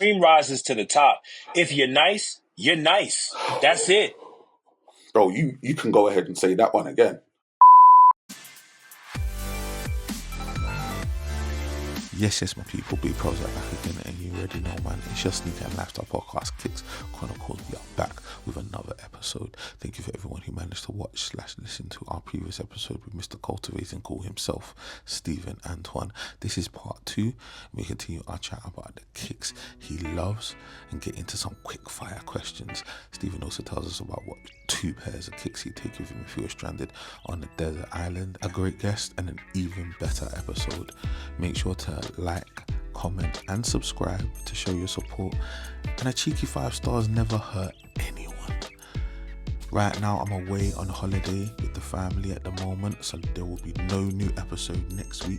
Cream rises to the top. If you're nice, you're nice. That's it. Bro, you can go ahead and say that one again. Yes, my people, big pros are back again, and you already know, man, it's your Sneakerhead Lifestyle Podcast, Kicks Chronicles. We are back with another episode. Thank you for everyone who managed to watch / listen to our previous episode with Mr. Cultivating Cool himself, Stephen Antoine. This is part 2. We continue our chat about the kicks he loves and get into some quick fire questions. Stephen also tells us about what 2 pairs of kicks he'd take with him if he was stranded on a desert island. A great guest and an even better episode. Make sure to like, comment and subscribe to show your support, and a cheeky 5 stars never hurt anyone. Right now I'm away on holiday with the family at the moment, so there will be no new episode next week.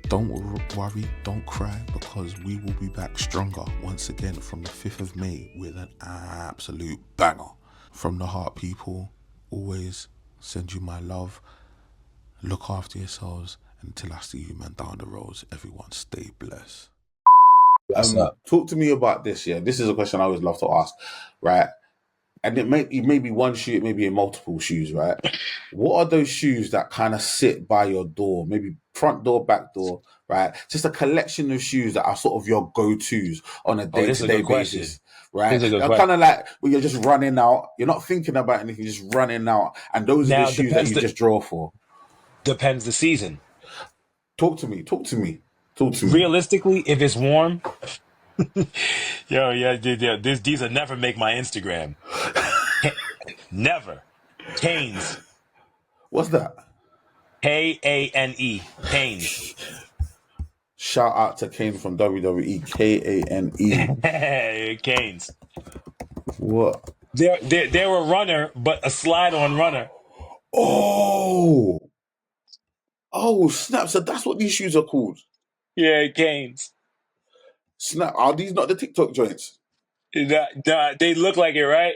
Don't worry, don't cry, because we will be back stronger once again from the 5th of May with an absolute banger. From the heart, people, always send you my love. Look after yourselves. Until I see you, man, down the roads, everyone stay blessed. Talk to me about this, yeah. This is a question I always love to ask, right? And it may be one shoe, it may be in multiple shoes, right? What are those shoes that kind of sit by your door? Maybe front door, back door, right? Just a collection of shoes that are sort of your go-tos on a day-to-day basis, right? They're kind of like when you're just running out, you're not thinking about anything, just running out, and those are the shoes that you just draw for. Depends the season. Talk to me. Realistically, if it's warm, these will never make my Instagram. Never. Canes. What's that? Kane. Canes. Shout out to Kane from WWE. Kane. Canes. What? They're a runner, but a slide-on runner. Oh, snap. So that's what these shoes are called? Yeah, Canes. Snap. Are these not the TikTok joints? They look like it, right?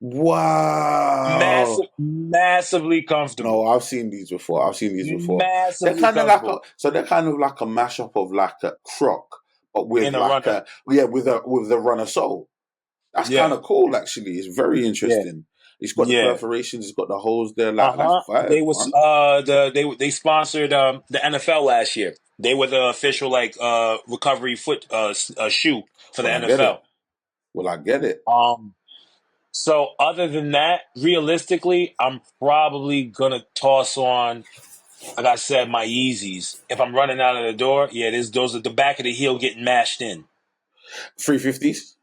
Wow. Massively comfortable. No, I've seen these before. Massively they're kind comfortable. They're kind of like a mashup of like a croc, but with like runner. with the runner sole. That's kind of cool, actually. It's very interesting. It's got the perforations. It's got the holes there. They sponsored the NFL last year. They were the official recovery foot shoe for the NFL. Well, I get it. So other than that, realistically, I'm probably gonna toss on, like I said, my Yeezys. If I'm running out of the door, those are the back of the heel getting mashed in. 350s.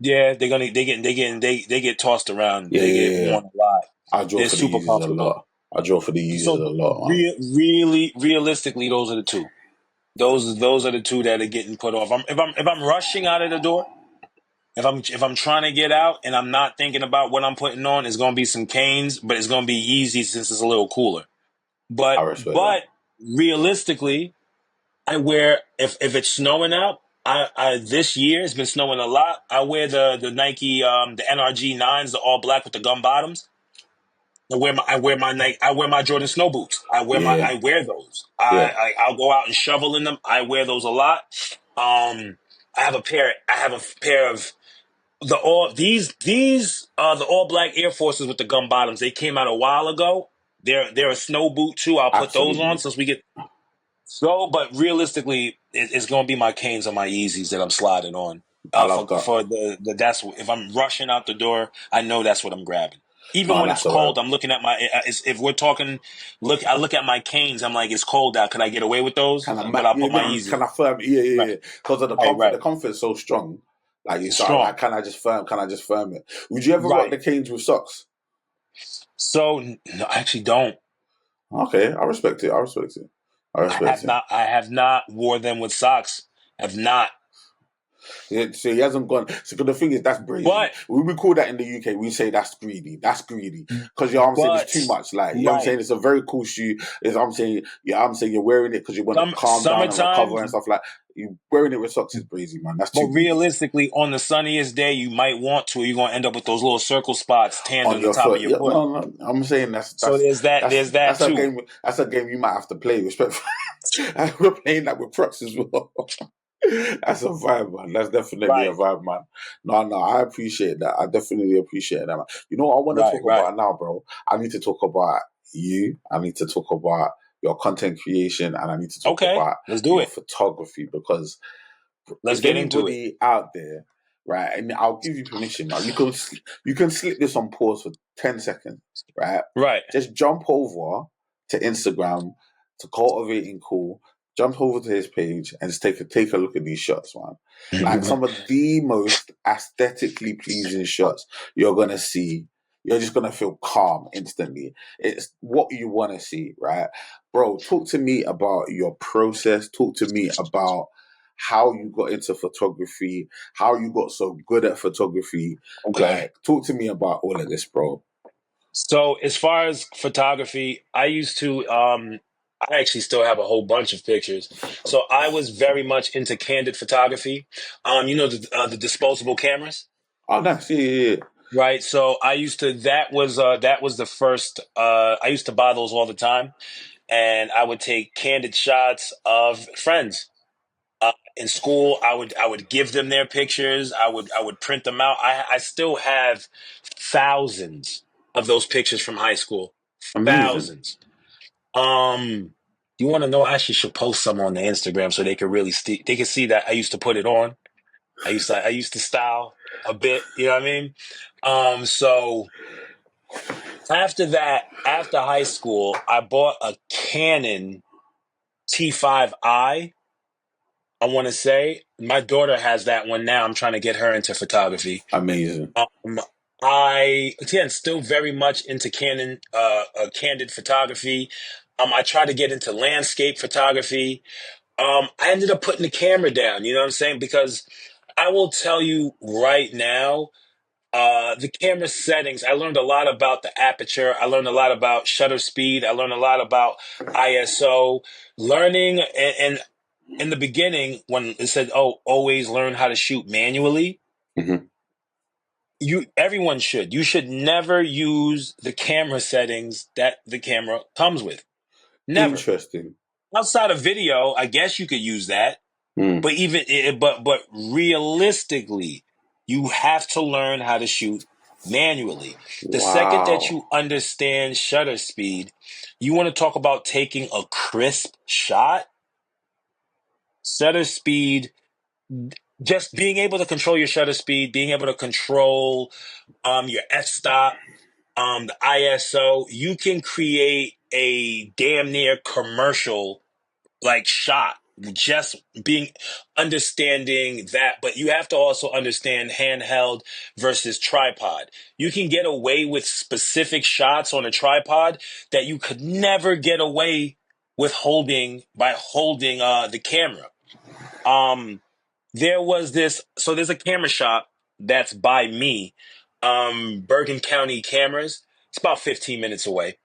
Yeah, they get tossed around. They get worn a lot. I draw for the Yeezys a lot. I draw for the Yeezys a lot. Really, realistically, those are the 2. Those are the 2 that are getting put off. If I'm rushing out of the door, if I'm trying to get out and I'm not thinking about what I'm putting on, it's gonna be some Canes, but it's gonna be Yeezys since it's a little cooler. But realistically, I wear if it's snowing out. I this year it's been snowing a lot. I wear the Nike the NRG 9s, the all black with the gum bottoms. I wear my Jordan snow boots. I wear those. I'll go out and shovel in them. I wear those a lot. I have a pair of the all black Air Forces with the gum bottoms. They came out a while ago. They're a snow boot too. I'll put those on since we get. So, but realistically, it's going to be my Canes or my Yeezys that I'm sliding on. That's if I'm rushing out the door, I know that's what I'm grabbing. Even when it's cold, I'm looking at my. If we're talking, I look at my Canes. I'm like, it's cold out. Can I get away with those? But I'll put my Yeezys. Can I firm? Yeah. Because of the comfort. The comfort's so strong. Like you start, like, can I just firm it? Would you ever rock the Canes with socks? So no, I actually don't. Okay, I respect it. I have not wore them with socks. Have not. Yeah, so he hasn't gone. So the thing is, that's brazy. But when we call that in the UK, we say that's greedy. Because I'm saying it's too much. Like you know what I'm saying, it's a very cool shoe. I'm saying you're wearing it because you want to calm down and recover and stuff like. You wearing it with socks is brazy, man. That's too. But realistically, on the sunniest day, you might want to. You're gonna end up with those little circle spots tanned on the top of your foot. No, I'm saying that's so there's that too. That's a game you might have to play. Respectfully, we're playing that with Crocs as well. That's a vibe, man. That's definitely a Right, vibe, man. No, I appreciate that. I definitely appreciate that, man. You know what I want to right, talk right. about now, bro? I need to talk about you. I need to talk about your content creation, and I need to talk Okay, about let's do your it. photography because Let's if get into it. anybody out there, right, and I'll give you permission now, you can slip this on pause for 10 seconds, right? Right. Just jump over to Instagram to Cultivating Cool. Jump over to his page and just take a look at these shots, man. Like some of the most aesthetically pleasing shots you're gonna see. You're just gonna feel calm instantly. It's what you want to see, right, bro? Talk to me about your process. Talk to me about how you got into photography, how you got so good at photography. Okay. Like, talk to me about all of this, bro. So as far as photography, I used to I actually still have a whole bunch of pictures. So I was very much into candid photography. You know the disposable cameras, Oh, nice. Yeah. right? So I used to that was the first I used to buy those all the time, and I would take candid shots of friends. In school, I would give them their pictures. I would print them out. I still have thousands of those pictures from high school. Amazing. Thousands. You want to know? I actually should post some on the Instagram so they could really they can see that I used to put it on. I used to style a bit. You know what I mean? So after that, after high school, I bought a Canon T5i. I want to say my daughter has that one now. I'm trying to get her into photography. Amazing. Um, I again still very much into Canon, candid photography. I try to get into landscape photography. I ended up putting the camera down. You know what I'm saying? Because I will tell you right now, the camera settings. I learned a lot about the aperture. I learned a lot about shutter speed. I learned a lot about ISO. Learning and in the beginning when it said, "Oh, always learn how to shoot manually." Hmm. Everyone should. You should never use the camera settings that the camera comes with. Never. Interesting. Outside of video, I guess you could use that, Mm. but but realistically, you have to learn how to shoot manually. The second that Wow. you understand shutter speed, you want to talk about taking a crisp shot. Shutter speed, just being able to control your shutter speed, being able to control your f-stop, the ISO, you can create a damn near commercial like shot. Just being understanding that, but you have to also understand handheld versus tripod. You can get away with specific shots on a tripod that you could never get away with holding by holding the camera. Um, there was this, so there's a camera shop that's by me, Bergen County Cameras. It's about 15 minutes away.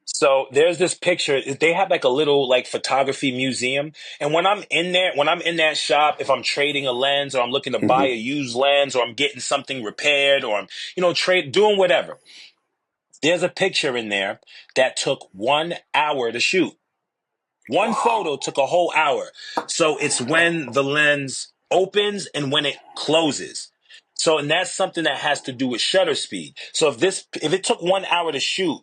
So there's this picture. They have like a little like photography museum. And when I'm in there, when I'm in that shop, if I'm trading a lens or I'm looking to buy Hmm. a used lens or I'm getting something repaired or I'm, doing whatever, there's a picture in there that took 1 hour to shoot. One photo Wow. took a whole hour. So it's when the lens opens and when it closes. So, and that's something that has to do with shutter speed. So if it took 1 hour to shoot,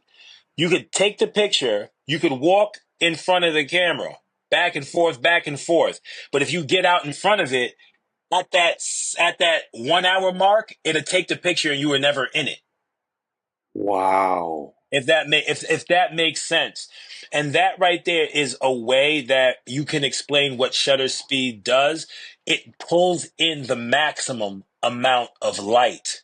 you could take the picture, you could walk in front of the camera, back and forth, back and forth. But if you get out in front of it at that 1 hour mark, it'll take the picture and you were never in it. Wow. If that makes sense. And that right there is a way that you can explain what shutter speed does. It pulls in the maximum amount of light.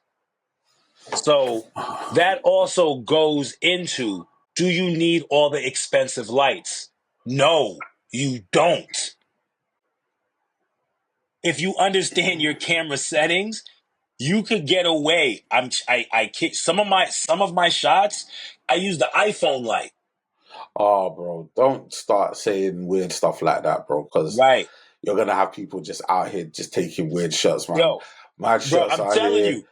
So that also goes into, do you need all the expensive lights? No, you don't. If you understand your camera settings, you could get away. I kid, some of my shots, I use the iPhone light. Oh, bro, don't start saying weird stuff like that, bro, because Right. you're gonna have people just out here just taking weird shots, man. Yo, Mad bro, shots I'm out telling here, you,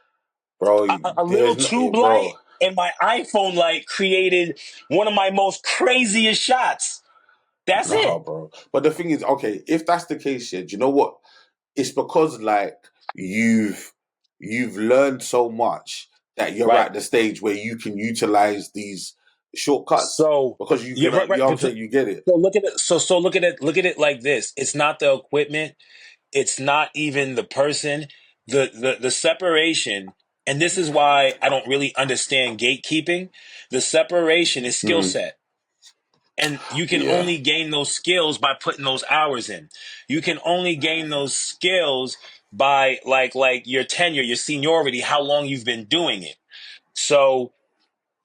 bro. a little There's no, tube light bro. and my iPhone light created one of my most craziest shots. That's Nah, it. bro. But the thing is, okay, if that's the case, yeah, do you know what? it's because like you've learned so much that you're Right. at the stage where you can utilize these shortcuts So because you yeah, can, right, you right. know what I'm saying, you get it. So look at it. So look at it. Look at it like this. It's not the equipment. It's not even the person. The separation, and this is why I don't really understand gatekeeping. The separation is skill set. And you can Yeah, only gain those skills by putting those hours in. You can only gain those skills by like your tenure, your seniority, how long you've been doing it. So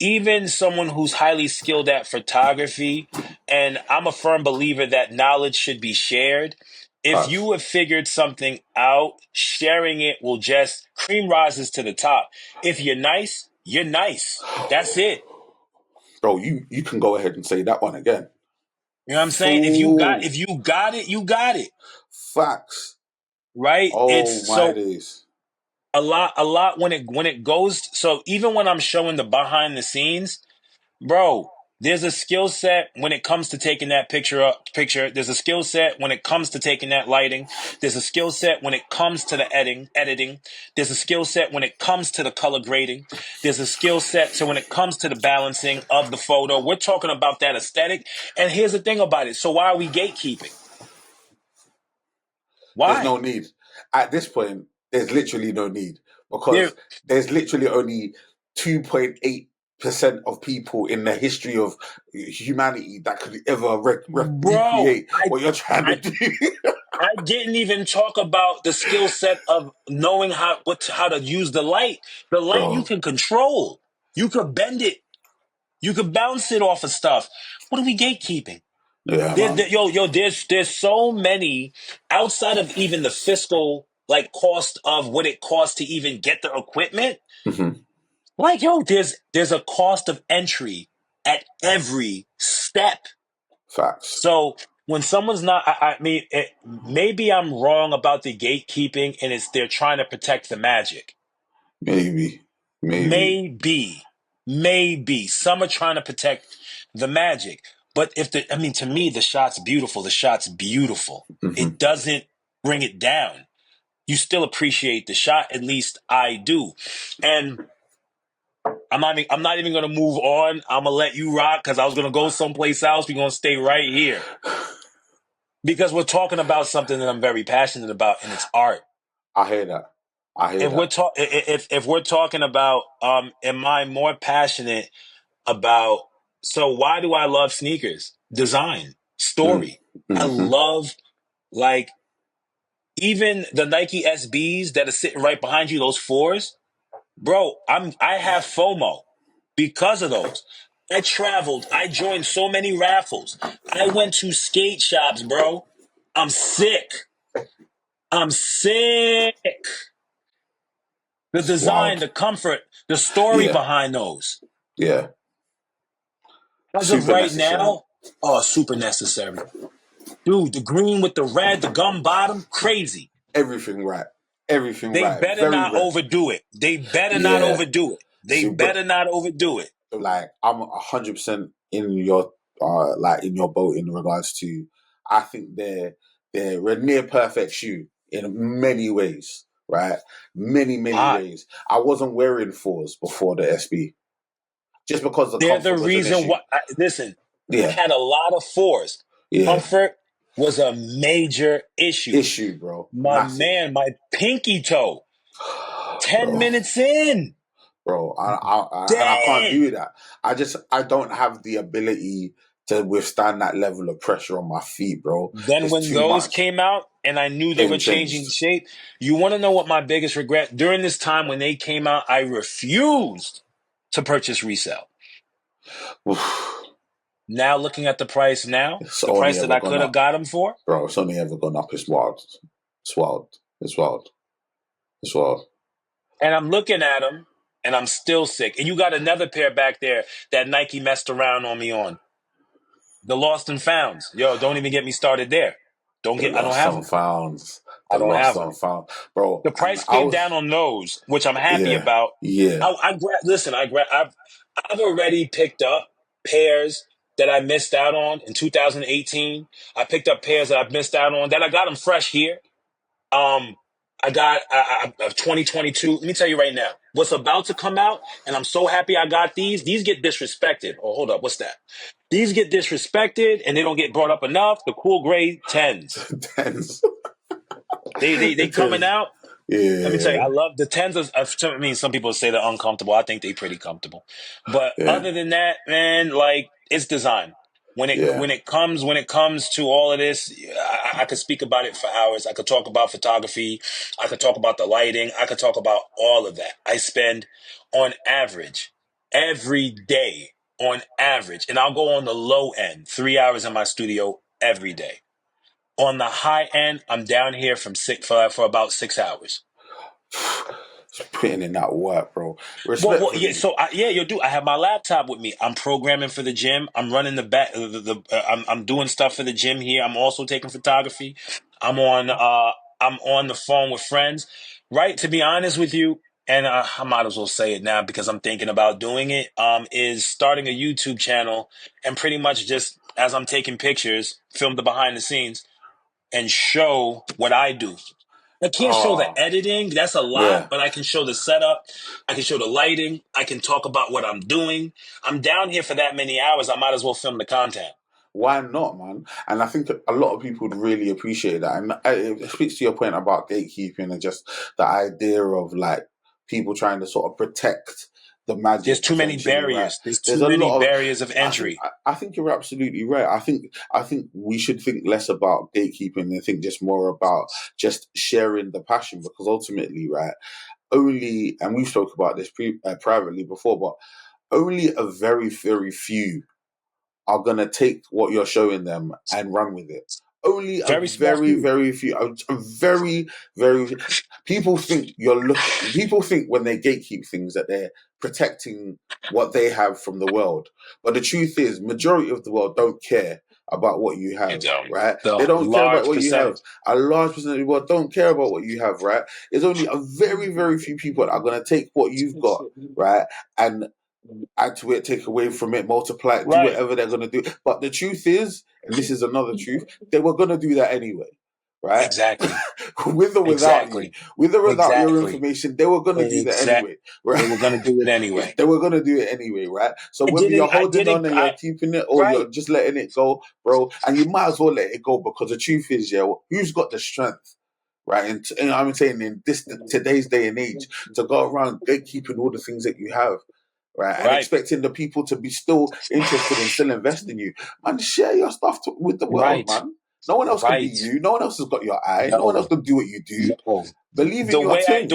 even someone who's highly skilled at photography, and I'm a firm believer that knowledge should be shared. If facts. you have figured something out, sharing it will just cream rises to the top. If you're nice, you're nice. That's it. Bro, you can go ahead and say that one again. You know what I'm saying? Full If you got it, you got it. facts. Right? It's Oh my so days. a lot when it goes, so even when I'm showing the behind the scenes, bro, there's a skill set when it comes to taking that picture. There's a skill set when it comes to taking that lighting. There's a skill set when it comes to the editing. There's a skill set when it comes to the color grading. There's a skill set so when it comes to the balancing of the photo. We're talking about that aesthetic. And here's the thing about it. So why are we gatekeeping? There's Why? no need. At this point, there's literally no need There, because there's literally only 2.8% of people in the history of humanity that could ever bro, recreate what you're trying to I do. I didn't even talk about the skill set of knowing how to use the light. The light you Bro, can control. You could bend it. You could bounce it off of stuff. What are we gatekeeping? yeah, man. There's so many outside of even the fiscal like cost of what it costs to even get the equipment. Hmm. Like there's a cost of entry at every step. Facts. So when someone's not, I mean, maybe I'm wrong about the gatekeeping, and it's they're trying to protect the magic. Maybe. Maybe. Maybe some are trying to protect the magic. But I mean, to me, the shot's beautiful. The shot's beautiful. Hmm. It doesn't bring it down. You still appreciate the shot. At least I do. And I'm not even going to move on. I'm going to let you rock because I was going to go someplace else. We're going to stay right here. Because we're talking about something that I'm very passionate about, and it's art. I hear that. I hear If we're that. if we're talking about, am I more passionate about? So why do I love sneakers? Design, story. I Mm-hmm. love like even the Nike SBs that are sitting right behind you. Those fours, bro. I have FOMO because of those. I traveled. I joined so many raffles. I went to skate shops, bro. I'm sick. I'm sick. The It's design, wild. the comfort, the story Yeah. behind those. Yeah. As of Super right necessary. now, oh, super necessary. Dude, the green with the red, the gum bottom, crazy. Everything right. Everything They right. better Very not rare. overdo it. They better not Yeah. overdo it. They See, but better not overdo it. like I'm 100% in your like in your boat in regards to I think they're a near perfect shoe in many ways, right? Many Why? ways. I wasn't wearing fours before the SB just because the They're the comfort was an reason issue. why. Listen, I Yeah, had a lot of fours. yeah. Comfort was a major issue. Issue, bro. My Massive, man, my pinky toe, 10 bro. minutes in, Bro. And I can't dead. do that. I don't have the ability to withstand that level of pressure on my feet, bro. Then It's when too those much. came out and I knew they Game were changing changed. shape, you want to know what my biggest regret? During this time when they came out, I refused to purchase resale. Now looking at the price now, It's the only price that ever I gone could have up, got them for, bro. It's only ever gone up. It's wild. It's wild. It's wild. It's wild. and I'm looking at them and I'm still sick. And you got another pair back there that Nike messed around on me on. The Lost and Founds. Yo, don't even get me started there. The I don't lost have and them. founds. I The don't lost have them. and found, bro. The And price I came was, down on those, which I'm happy yeah, about. yeah. Listen, I've already picked up pairs that I missed out on in 2018. I picked up pairs that I've missed out on that I got them fresh here. I got 2022. Let me tell you right now, what's about to come out, and I'm so happy I got these. These get disrespected. Oh, hold up, what's that? These get disrespected, and they don't get brought up enough. The cool grade 10s. Tens. They coming out. Let me tell you, Yeah. I love the 10s. I mean, some people say they're uncomfortable. I think they're pretty comfortable. But Yeah. other than that, man, like it's design. Yeah. When it comes to all of this, I could speak about it for hours. I could talk about photography. I could talk about the lighting. I could talk about all of that. I spend on average every day on average, and I'll go on the low end, 3 hours in my studio every day. On the high end, I'm down here for about 6 hours. Putting in that work, bro. Well, yeah. Respectfully. So, you do. I have my laptop with me. I'm programming for the gym. I'm running the back. I'm doing stuff for the gym here. I'm also taking photography. I'm on. I'm on the phone with friends. Right. To be honest with you, and I might as well say it now because I'm thinking about doing it. Is starting a YouTube channel and pretty much just as I'm taking pictures, film the behind the scenes, and show what I do. I can't show the Oh, editing. That's a lot, yeah. but I can show the setup. I can show the lighting. I can talk about what I'm doing. I'm down here for that many hours. I might as well film the content. Why not, man? And I think a lot of people would really appreciate that. And it speaks to your point about gatekeeping and just the idea of like people trying to sort of protect the There's magic too many potentially, right? barriers. There's There's too a many lot of. barriers of entry. I think you're absolutely right. I think we should think less about gatekeeping and think just more about just sharing the passion because ultimately, right? Only, and we've spoke about this privately before, but only a very, very few are going to take what you're showing them and run with it. Only a Very small very, few. very few, a very, very. People think People think when they gatekeep things that they're protecting what they have from the world. But the truth is, majority of the world don't care about what you have, right? The They don't care about large what you have. percentage. A large percentage of the world don't care about what you have, right? There's only a very, very few people that are going to take what you've got, right, and add to it, take away from it, multiply it, do Right. whatever they're going to do. But the truth is, and this is another truth, they were going to do that anyway, right? Exactly. With or without you, Exactly. with or without your Exactly. information, they were going to do that Exactly. anyway, right? They were going to do it anyway. They were going to do it anyway, right? So I whether you're didn't, I holding on didn't, and you're I, keeping it or right. you're just letting it go, bro, and you might as well let it go because the truth is, yeah, who's got the strength? Right, and I'm saying in this today's day and age, to go around gatekeeping all the things that you have, right, and Right. expecting the people to be still interested and still invest in you, man, share your stuff with the world, Right. man. No one else can be Right. you. No one else has got your eye. No one else Yo. can do what you do. Yo. Believe in The your way I, thing.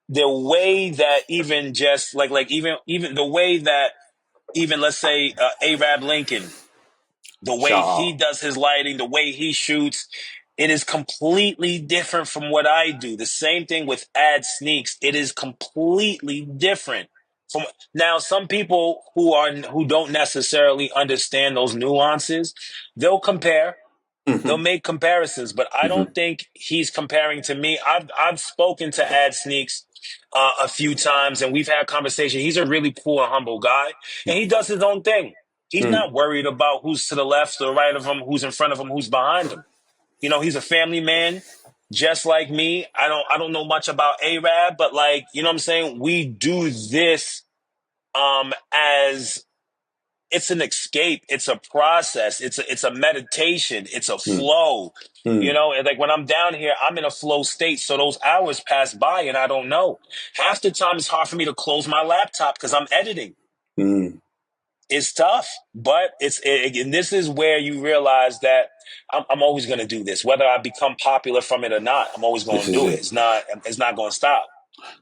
the way that even just even the way that even let's say Arab Lincoln, the way Shout he out. does his lighting, the way he shoots, it is completely different from what I do. The same thing with Ad Sneaks. It is completely different from now. Some people who don't necessarily understand those nuances, they'll compare. They'll Mm-hmm, make comparisons, but I mm-hmm, don't think he's comparing to me. I've spoken to Ad Sneaks a few times, and we've had conversation. He's a really cool and humble guy, and he does his own thing. He's mm, not worried about who's to the left or right of him, who's in front of him, who's behind him. You know, he's a family man, just like me. I don't know much about Arab, but like, you know what I'm saying? We do this as it's an escape, it's a process, it's a meditation, it's a mm, flow. You mm, know, and like when I'm down here, I'm in a flow state, so those hours pass by and I don't know. Half the time it's hard for me to close my laptop because I'm editing. mm. It's tough, but and this is where you realize that I'm always going to do this, whether I become popular from it or not. I'm always This going to is do it. it. It's not going to stop.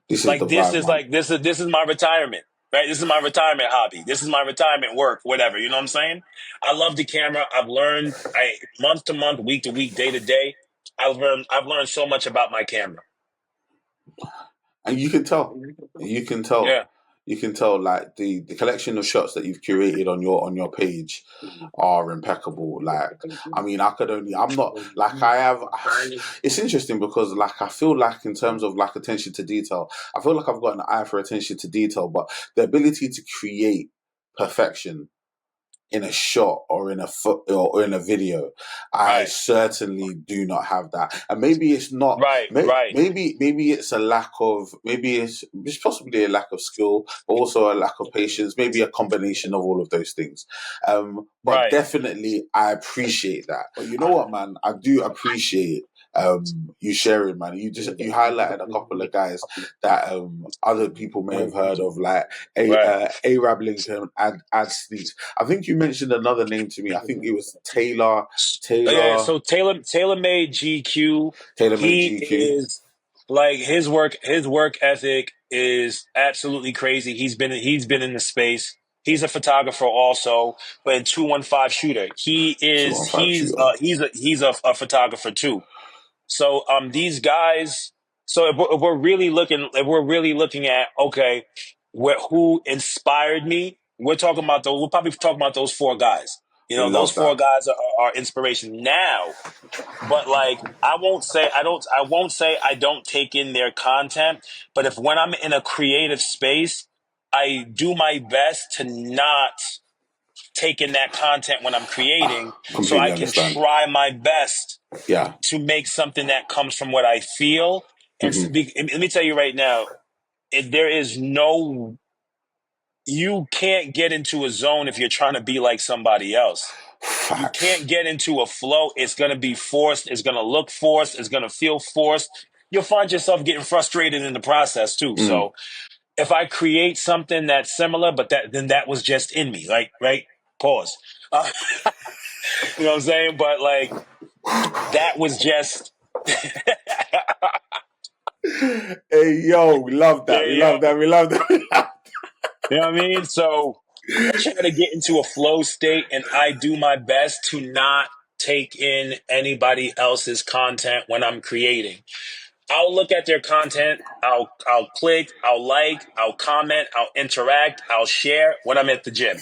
This is the vibe, man. This is my retirement, right? This is my retirement hobby. This is my retirement work, whatever. You know what I'm saying? I love the camera. I've learned, month to month, week to week, day to day. I've learned so much about my camera. And you can tell. You can tell. Yeah. You can tell like the collection of shots that you've curated on your page are impeccable. Like, I mean, I'm not like I have. It's interesting because like I feel like in terms of like attention to detail, I feel like I've got an eye for attention to detail, but the ability to create perfection in a shot or in a foot or in a video. I Right. certainly do not have that. And maybe it's not, Right. Right. maybe it's a lack of, maybe it's possibly a lack of skill, but also a lack of patience, maybe a combination of all of those things. But Right. definitely I appreciate that. But you know what, man, I do appreciate you sharing, man. You highlighted a couple of guys that other people may have heard of, like Right. Arab Lincoln and Ad Sneaks. I think you mentioned another name to me. I think it was Yeah, Taylor so Taylor made GQ. Made He GQ. is like his work ethic is absolutely crazy. He's been in the space. He's a photographer also, but a 215 shooter. He Two is on five shooter. he's a photographer too. So these guys. So if we're really looking at, okay, who inspired me, we're probably talking about those four guys. Those Love four that. guys are inspiration now. But like, I won't say I don't take in their content. But if when I'm in a creative space, I do my best to not take in that content when I'm creating, so Completely I can understand. try my best Yeah. to make something that comes from what I feel. And let me tell you right now, there is no, you can't get into a zone if you're trying to be like somebody else. You Facts. can't get into a flow. It's going to be forced. It's going to look forced. It's going to feel forced. You'll find yourself getting frustrated in the process too. Mm. So if I create something that's similar, but then that was just in me, like, right? Pause. You know what I'm saying? But like, that was just, Hey yo, we love that. yeah, We love yo. that. We love that. You know what I mean? So I try to get into a flow state, and I do my best to not take in anybody else's content when I'm creating. I'll look at their content, I'll click, I'll like, I'll comment, I'll interact, I'll share when I'm at the gym.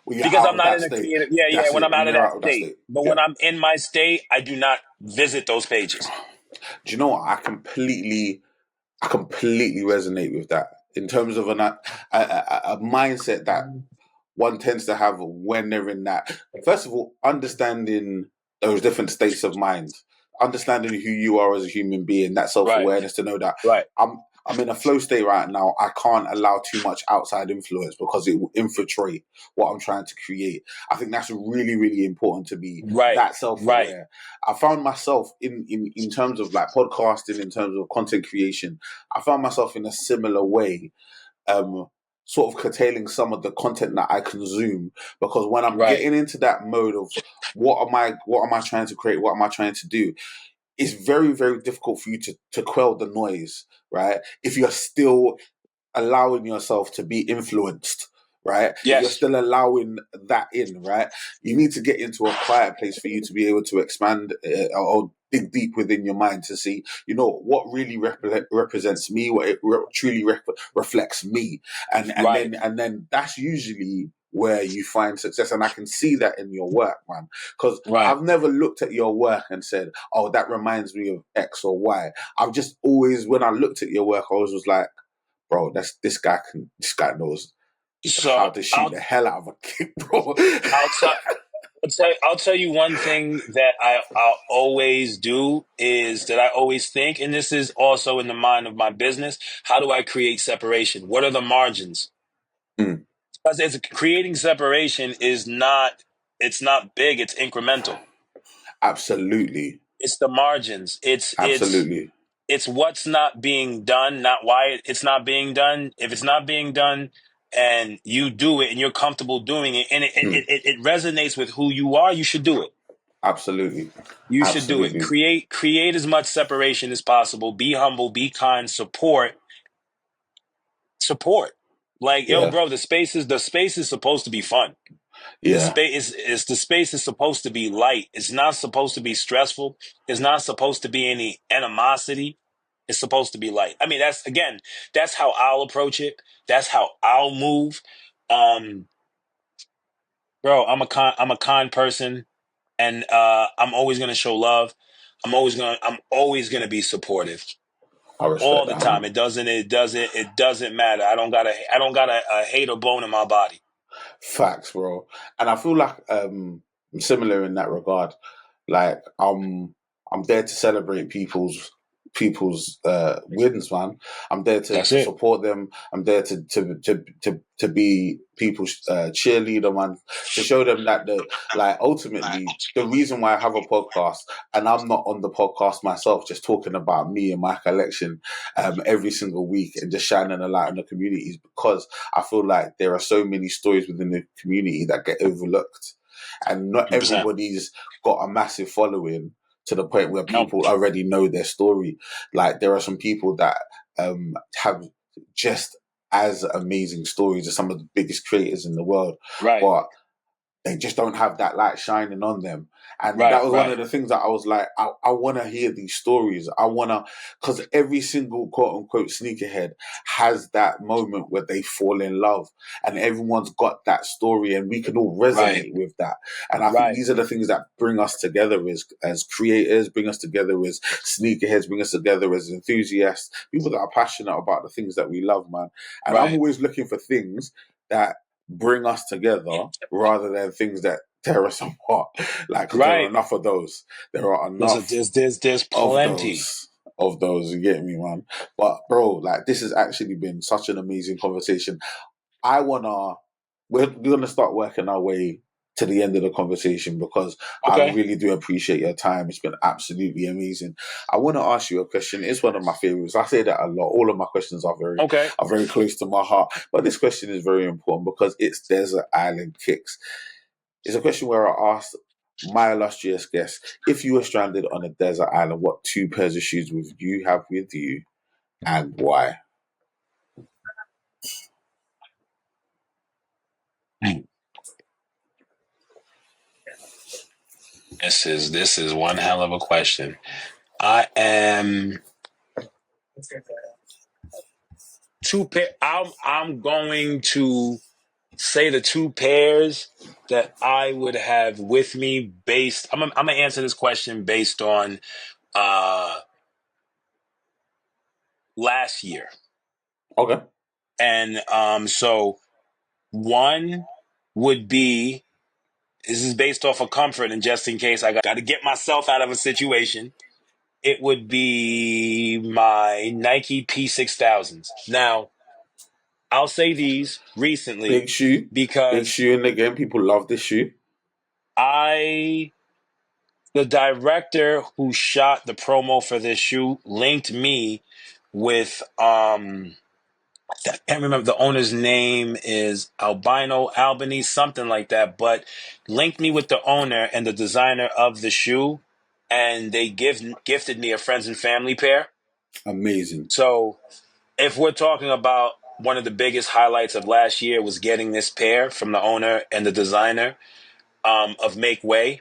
When you're Because out I'm of not that in a state. creative, yeah, That's when it. I'm When out of you're that out of that state. state. But Yeah. when I'm in my state, I do not visit those pages. Do you know what? I completely resonate with that in terms of a mindset that one tends to have when they're in that. First of all, understanding those different states of mind, understanding who you are as a human being, that self Right, awareness to know that right, I'm in a flow state right now. I can't allow too much outside influence because it will infiltrate what I'm trying to create. I think that's really, really important to be right, that self right. aware. I found myself in terms of like podcasting, in terms of content creation, I found myself in a similar way, sort of curtailing some of the content that I consume, because when I'm Right. getting into that mode of what am I trying to create, what am I trying to do, it's very, very difficult for you to quell the noise, right? If you're still allowing yourself to be influenced, right? If you're Yes. still allowing that in, right? You need to get into a quiet place for you to be able to expand, or dig deep within your mind to see, what really represents me, what it truly reflects me, Right. and then that's usually where you find success. And I can see that in your work, man, because Right. I've never looked at your work and said, oh, that reminds me of X or Y. I've just always, when I looked at your work, I always was like, bro, this guy knows how So to shoot the hell out of a kick, bro. I'll tell I'll tell you one thing that I'll always do is that I always think, and this is also in the mind of my business. How do I create separation? What are the margins? Mm, Because it's creating separation is not, it's not big. It's incremental. absolutely, It's the margins. absolutely. It's what's not being done, not why it's not being done. If it's not being done and you do it and you're comfortable doing it and Mm, it resonates with who you are, you should do it. absolutely, You should do it. absolutely. Create as much separation as possible. Be humble, be kind, support. Like, yo, Yeah, bro, the space is supposed to be fun. The yeah, space the space is supposed to be light. It's not supposed to be stressful. It's not supposed to be any animosity. It's supposed to be light. I mean, that's how I'll approach it. That's how I'll move. Um, Bro, I'm a kind person, and I'm always gonna show love. I'm always gonna be supportive I all respect the that, time. man. It doesn't matter. I don't got a hate or bone in my body. Facts, bro. And I feel like similar in that regard. Like I'm there to celebrate people's wins, man. I'm there That's to it. support them. I'm there to be people's cheerleader, man. To show them that ultimately the reason why I have a podcast and I'm not on the podcast myself, just talking about me and my collection every single week and just shining a light on the community is because I feel like there are so many stories within the community that get overlooked. And not 100%. everybody's got a massive following to the point where No. people already know their story. Like there are some people that have just as amazing stories as some of the biggest creators in the world, Right. but they just don't have that light shining on them. And Right. that was one of the things that I was like, I want to hear these stories. I want to, because every single quote unquote sneakerhead has that moment where they fall in love and everyone's got that story and we can all resonate with that. And I think these are the things that bring us together as creators, bring us together as sneakerheads, bring us together as enthusiasts, people that are passionate about the things that we love, man. And I'm always looking for things that bring us together rather than things that tear us apart. Like, because there are enough of those. There are enough There's of plenty. those. You get me, man? But bro, like this has actually been such an amazing conversation. We're gonna start working our way to the end of the conversation because I really do appreciate your time. It's been absolutely amazing. I want to ask you a question. It's one of my favorites. I say that a lot. All of my questions are very close to my heart. But this question is very important because it's Desert Island Kicks. It's a question where I asked my illustrious guest, if you were stranded on a desert island, what 2 pairs of shoes would you have with you and why? This is one hell of a question. I am I'm going to say the 2 pairs that I would have with me based. I'm gonna answer this question based on last year. Okay. And so one would be, this is based off of comfort and just in case I got to get myself out of a situation, it would be my Nike P6000s. Now, I'll say these recently Big shoe. Big because shoe. And again, people love this shoe. the director who shot the promo for this shoe linked me with I can't remember, the owner's name is Albany, something like that, but linked me with the owner and the designer of the shoe, and they gifted me a friends and family pair. Amazing. So if we're talking about one of the biggest highlights of last year was getting this pair from the owner and the designer of Make Way,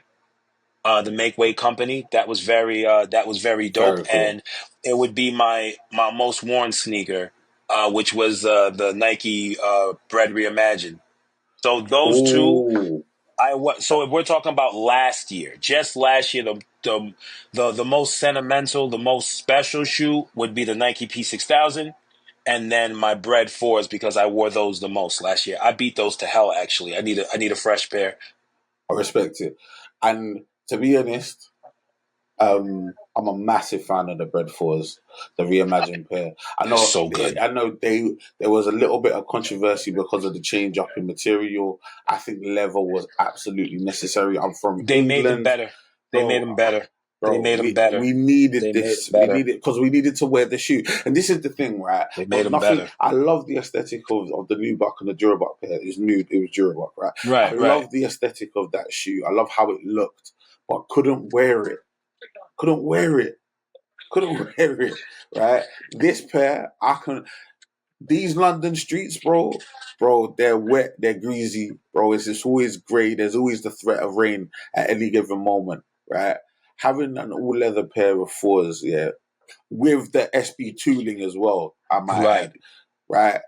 the Make Way company, that was very dope. Very cool. And it would be my most worn sneaker, which was the Nike Bread Reimagined. So those two, Ooh. So if we're talking about last year, just last year, the most sentimental, the most special shoe would be the Nike P6000. And then my Bread 4s, because I wore those the most last year. I beat those to hell. Actually, I need a fresh pair. I respect it. And to be honest, I'm a massive fan of the Bread Fours, the reimagined pair. They're so good. I know there was a little bit of controversy because of the change up in material. I think leather was absolutely necessary. I'm from They made them England, better. They made bro. them better. They Bro, made them better. we needed They made this. them We better. needed because we needed to wear the shoe. And this is the thing, right? They made There's them nothing. better. I love the aesthetic of the Nubuck and the Durabuck pair. It was Durabuck, right? I love the aesthetic of that shoe. I love how it looked, but couldn't wear it. Couldn't wear it. Couldn't wear it. Right? This pair, I can. These London streets, bro, they're wet, they're greasy, bro. It's always grey. There's always the threat of rain at any given moment, right? Having an all leather pair of 4s, yeah, with the SB tooling as well, I might Right. add, right?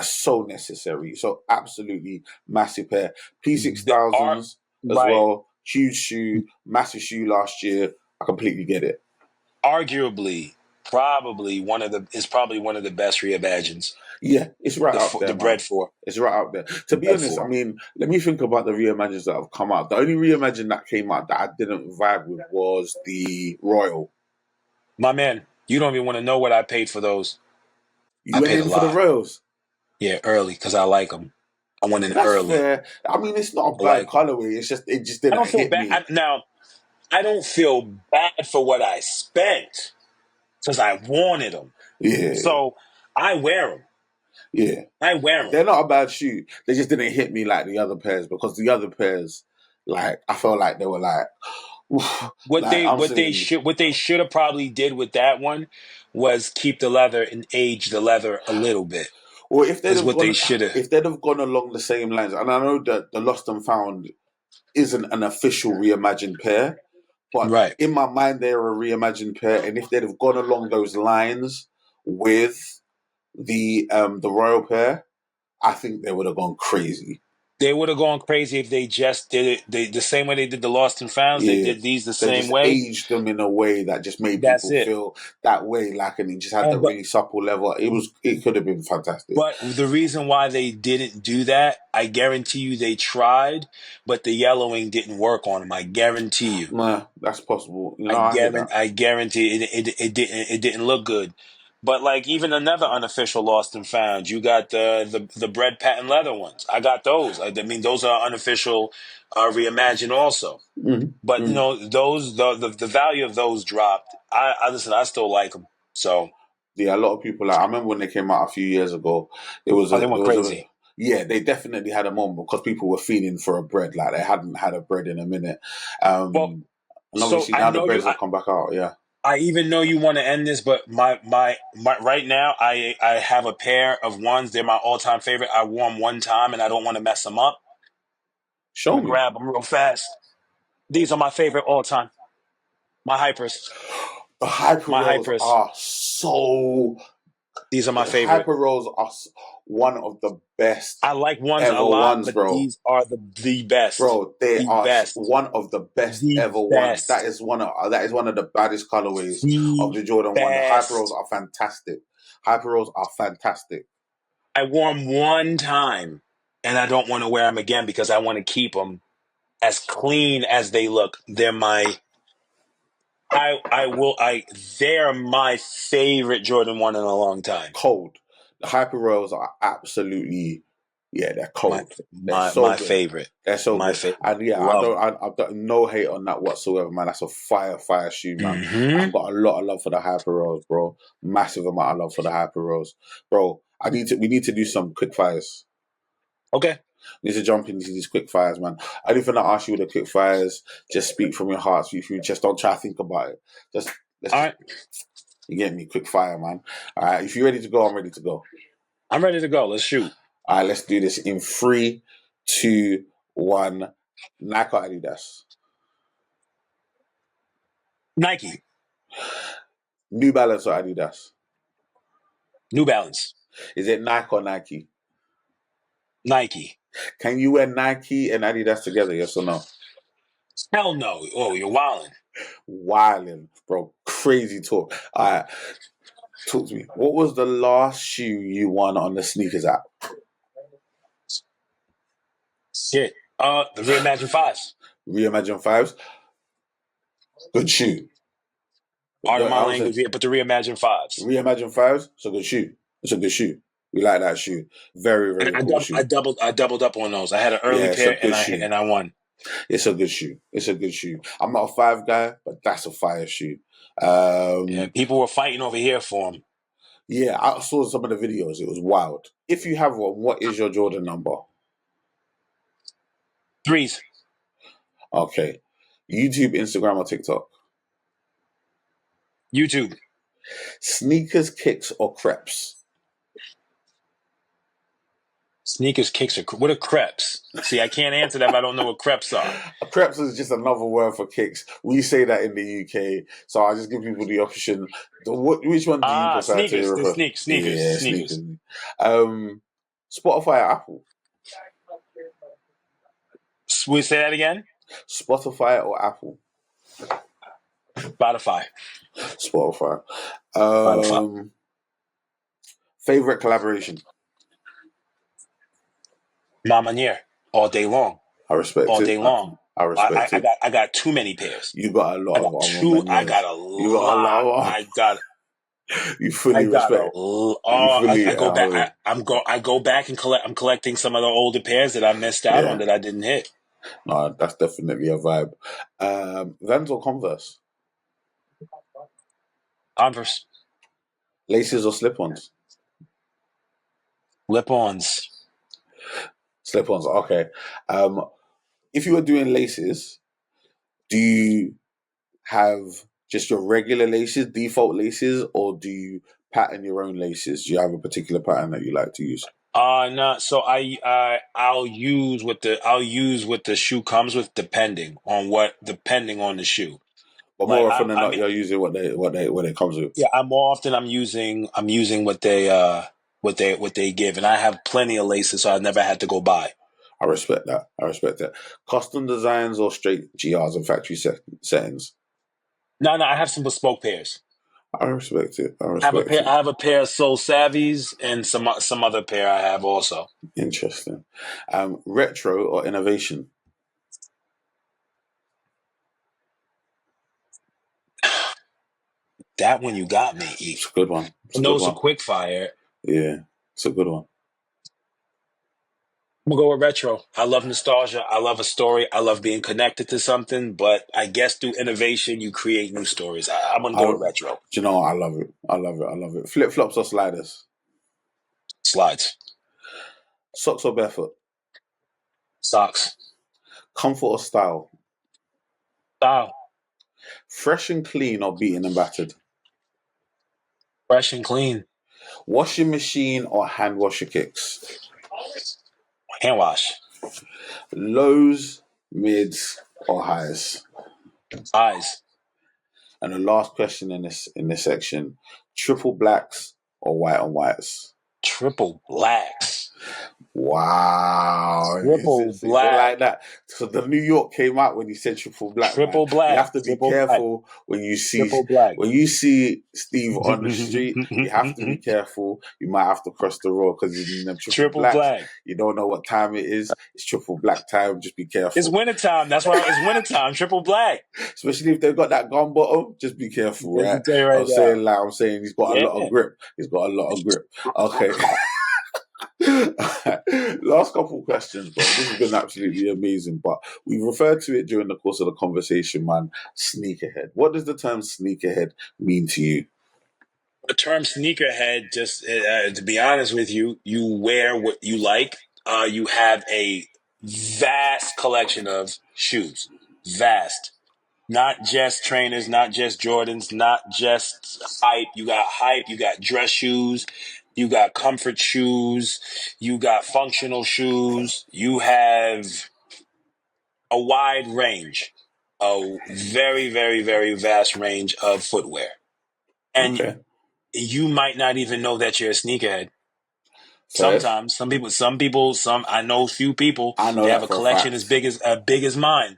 So necessary. So absolutely massive pair. P6000s as well. Huge shoe, massive shoe last year. I completely get it. Arguably, probably one of the best reimagines. Yeah, it's right up there, The man. Bread 4. It's right up there. To be honest, I mean, let me think about the reimagines that have come out. The only reimagine that came out that I didn't vibe with was the Royal. My man, you don't even want to know what I paid for those. You I went paid a in for the lot. Royals? Yeah, early, because I like them. I went in That's early. fair. I mean, it's not a I bad like 'em. colorway. It just I didn't don't feel hit me. bad. Now, I don't feel bad for what I spent because I wanted them. Yeah, So I wear them. yeah. I wear them. They're not a bad shoe. They just didn't hit me like the other pairs because the other pairs, like, I felt like they were like, oof, What like they should have probably did with that one was keep the leather and age the leather a little bit. Well, if they'd Is have what gone, they should have. if they'd have gone along the same lines, and I know that the Lost and Found isn't an official reimagined pair, but Right. in my mind they're a reimagined pair, and if they'd have gone along those lines with the Royal pair, I think they would have gone crazy. They would have gone crazy if they just did it the same way they did the Lost and Founds. Yeah. They did these the They same just way. aged them in a way that just made That's people it. feel that way, like, and it just had that really supple level. It could have been fantastic. But the reason why they didn't do that, I guarantee you they tried, but the yellowing didn't work on them. I guarantee you. Nah, that's possible. You know, I hear that. I guarantee it didn't look good. But like even another unofficial Lost and Found, you got the bread patent leather ones. I got those. I mean, those are unofficial reimagined also. Mm-hmm. But you know, those the value of those dropped. I listen. I still like them. So yeah, a lot of people. Like, I remember when they came out a few years ago. They went crazy. Yeah, they definitely had a moment because people were feeling for a bread like they hadn't had a bread in a minute. And obviously now the breads have come back out. Yeah. I even know you want to end this, but my right now I have a pair of ones. They're my all time favorite. I wore them one time and I don't want to mess them up. Show me. Grab them real fast. These are my favorite all time. My hypers. The Hyper Rolls are so. These are my favorite. Hyper Rolls are one of the best. I like ones a lot, but bro. these are the best. Bro, they are best. one of the best ever ones. That is one of the baddest colorways of the Jordan 1. The Hyper Rolls are fantastic. Hyper Rolls are fantastic. I wore them one time, and I don't want to wear them again because I want to keep them as clean as they look. They're my. They're my favorite Jordan 1 in a long time. Cold. The Hyper Rolls are absolutely, they're cold. My favorite. They're so my good. Favorite. And yeah, I've got no hate on that whatsoever, man. That's a fire shoe, man. Mm-hmm. I've got a lot of love for the Hyper Rolls, bro. Massive amount of love for the Hyper Rolls, bro. We need to do some quick fires. Okay. We need to jump into these quick fires, man. Anything I ask you with the quick fires, just speak from your heart. Speak from your chest. Don't try to think about it. All right. You get me? Quick fire, man. All right. If you're ready to go, I'm ready to go. I'm ready to go. Let's shoot. All right. Let's do this in 3, 2, 1. Nike or Adidas? Nike. New Balance or Adidas? New Balance. Is it Nike or Nike? Nike. Can you wear Nike and Adidas together? Yes or no? Hell no. Oh, you're wilding. Wilding, bro. Crazy talk. All right. Talk to me. What was the last shoe you won on the sneakers app? Shit. The Reimagine 5s. Reimagine 5s? Good shoe. Pardon my language, but the Reimagine 5s. Reimagine 5s? It's a good shoe. It's a good shoe. We like that shoe. Very, very cool shoe. I doubled up on those. I had an early pair and I won. It's a good shoe. It's a good shoe. I'm not a 5 guy, but that's a fire shoe. People were fighting over here for them. Yeah, I saw some of the videos. It was wild. If you have one, what is your Jordan number? 3s. Okay. YouTube, Instagram, or TikTok? YouTube. Sneakers, kicks, or crepes? Sneakers, kicks, or what are crepes? See, I can't answer that if I don't know what crepes are. Crepes is just another word for kicks. We say that in the UK, so I just give people the option. Which one do you prefer sneakers, to refer? Sneakers. Yeah, sneakers. Spotify or Apple? We say that again? Spotify or Apple? Spotify. Spotify. Spotify. Favorite collaboration? Ma Maniere, all day long. I respect All it. day long. I respect it. I got too many pairs. You got a lot of armor man. I got a You got a lot. lot of I got You fully respect. I go back. I go back and collect. I'm collecting some of the older pairs that I missed out on that I didn't hit. No, that's definitely a vibe. Vans or Converse? Converse. Laces or slip-ons? Slip-ons. Slip-ons. Okay. If you were doing laces, do you have just your regular laces, default laces, or do you pattern your own laces? Do you have a particular pattern that you like to use? No. So I'll use what the shoe comes with, depending on the shoe. But more often than not, you're using what it comes with. Yeah, I'm using what they give, and I have plenty of laces, so I've never had to go buy. I respect that. Custom designs or straight GRs and factory settings? No, I have some bespoke pairs. I respect it. I have a pair of Soul Savvies and some other pair I have also. Interesting. Retro or innovation? That one you got me. It's a good one. It's a QUICKFIRE. Yeah, it's a good one. I'm gonna go with retro. I love nostalgia. I love a story. I love being connected to something. But I guess through innovation, you create new stories. I'm gonna go with retro. Do you know what? I love it. Flip flops or sliders? Slides. Socks or barefoot? Socks. Comfort or style? Style. Fresh and clean or beaten and battered? Fresh and clean. Washing machine or hand wash your kicks? Hand wash. Lows, mids, or highs? Highs. And the last question in this section: triple blacks or white on whites? Triple blacks. Wow. Triple black. Like that. So the New York came out when you said triple black. Triple black. You have to be careful when you see Steve on the street. You have to be careful. You might have to cross the road because he's in them triple black. You don't know what time it is. It's triple black time. Just be careful. It's wintertime. That's why it's wintertime. Triple black. Especially if they've got that gun bottom, just be careful, right? I'm saying he's got a lot of grip. He's got a lot of grip. Okay. Last couple of questions, bro. This has been absolutely amazing, but we referred to it during the course of the conversation, man. Sneakerhead. What does the term sneakerhead mean to you? The term sneakerhead, just to be honest with you, you wear what you like. You have a vast collection of shoes. Vast. Not just trainers, not just Jordans, not just hype. You got dress shoes. You got comfort shoes. You got functional shoes. You have a wide range, a very, very, very vast range of footwear. And you might not even know that you're a sneakerhead. Sometimes, some people, I know a few people, they have a collection as big as mine.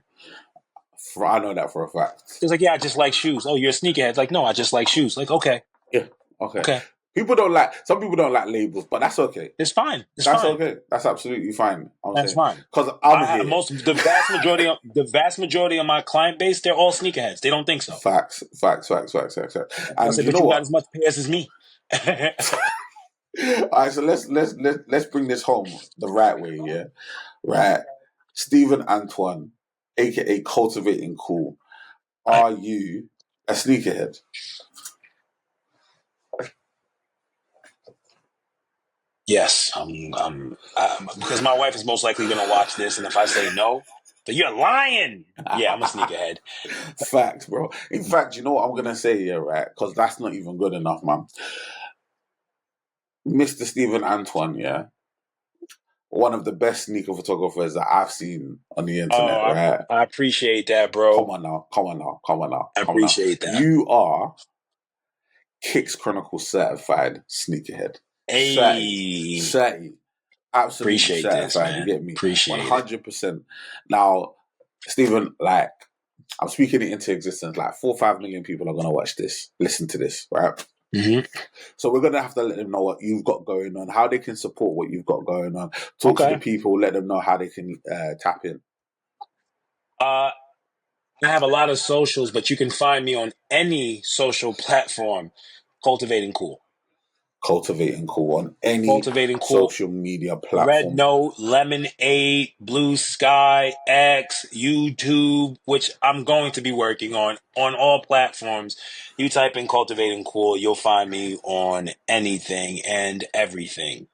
I know that for a fact. It's like, yeah, I just like shoes. Oh, you're a sneakerhead. It's like, no, I just like shoes. Like, okay. Yeah, okay. Some people don't like labels, but that's okay. It's fine. That's okay. That's absolutely fine. That's fine. Because the vast majority of my client base, they're all sneakerheads. They don't think so. Facts. And you got as much pairs as me. All right, so let's bring this home the right way, yeah? Right. Stephen Antoine, aka Cultivating Cool. Are you a sneakerhead? Yes, because my wife is most likely going to watch this, and if I say no, then you're lying. Yeah, I'm a sneakerhead. Facts, bro. In fact, you know what I'm going to say here, right? Because that's not even good enough, man. Mr. Stephen Antoine, yeah? One of the best sneaker photographers that I've seen on the internet, right? I appreciate that, bro. Come on now. I appreciate that. You are Kicks Chronicles certified sneakerhead. Hey. Certified. Absolutely appreciate certified. This, man. You get me? Appreciate 100%. Now, Stephen, like, I'm speaking it into existence. Like 4 or 5 million people are going to watch this, listen to this, right? Mm-hmm. So we're going to have to let them know what you've got going on, how they can support what you've got going on. Talk to the people, let them know how they can tap in. I have a lot of socials, but you can find me on any social platform, Cultivating Cool. Cultivating Cool on any Cultivating Cool social media platform. Red Note, Lemonade, Blue Sky, X, YouTube, which I'm going to be working on all platforms. You type in Cultivating Cool, you'll find me on anything and everything.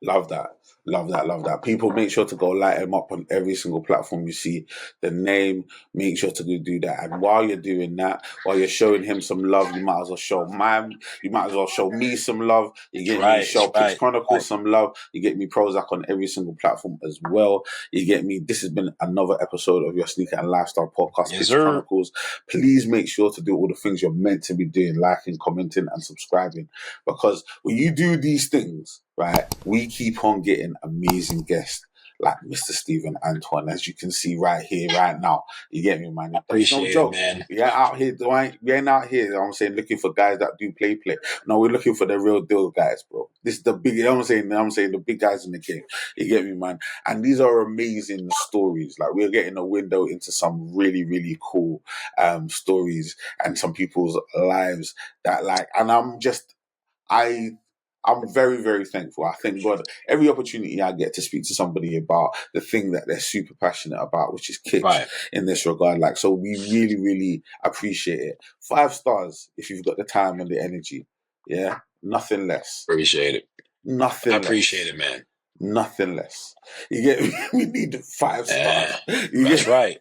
Love that. Love that. Love that. People, make sure to go light him up on every single platform you see the name. Make sure to go do that. And while you're doing that, while you're showing him some love, you might as well show me some love. You get me, show Kicks Chronicles some love. You get me PROZECH on every single platform as well. You get me. This has been another episode of your Sneaker and Lifestyle podcast, Kicks Chronicles. Please make sure to do all the things you're meant to be doing, liking, commenting, and subscribing. Because when you do these things, right, we keep on getting amazing guests like Mr. Stephen Antoine, as you can see right here, right now. You get me, man? It's no joke. Man. We ain't out here, we ain't out here, you know what I'm saying, looking for guys that do play. No, we're looking for the real deal guys, bro. This is the big, you know what I'm saying, the big guys in the game. You get me, man? And these are amazing stories. Like, we're getting a window into some really, really cool stories and some people's lives that, like, and I'm very, very thankful. I thank God every opportunity I get to speak to somebody about the thing that they're super passionate about, which is kicks in this regard. Like, so we really, really appreciate it. 5 stars if you've got the time and the energy. Yeah, nothing less. Appreciate it. Nothing less. Appreciate it, man. Nothing less. You get me? We need 5 stars. That's right.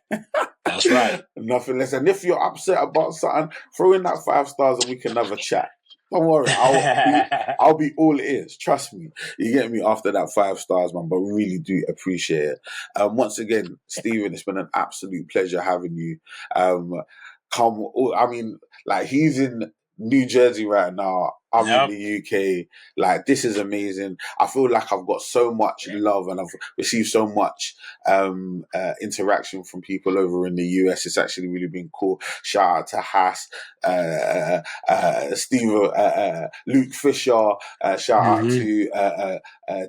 That's right. Nothing less. And if you're upset about something, throw in that 5 stars and we can have a chat. Don't worry, I'll be all ears. Trust me. You get me after that 5 stars, man. But we really do appreciate it. Once again, Stephen, it's been an absolute pleasure having you. He's in New Jersey right now. I'm in the UK. Like, this is amazing. I feel like I've got so much love and I've received so much interaction from people over in the US. It's actually really been cool. Shout out to Haas, Steve, Luke Fisher. Shout out to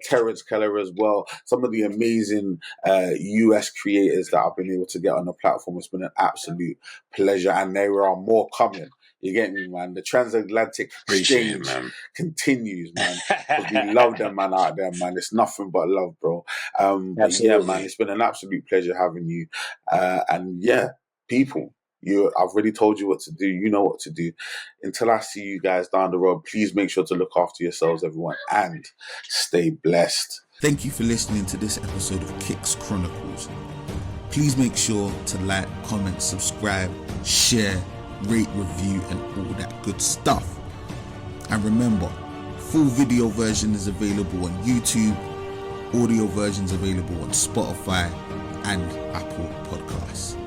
Terrence Keller as well. Some of the amazing US creators that I've been able to get on the platform. It's been an absolute pleasure, and there are more coming. You get me, man? The transatlantic exchange continues, man. Because we love them, man, out there, man. It's nothing but love, bro. But yeah, man, it's been an absolute pleasure having you. And yeah, people, I've already told you what to do. You know what to do. Until I see you guys down the road, please make sure to look after yourselves, everyone, and stay blessed. Thank you for listening to this episode of Kicks Chronicles. Please make sure to like, comment, subscribe, share, rate, review, and all that good stuff. And remember, full video version is available on YouTube, audio versions available on Spotify and Apple Podcasts.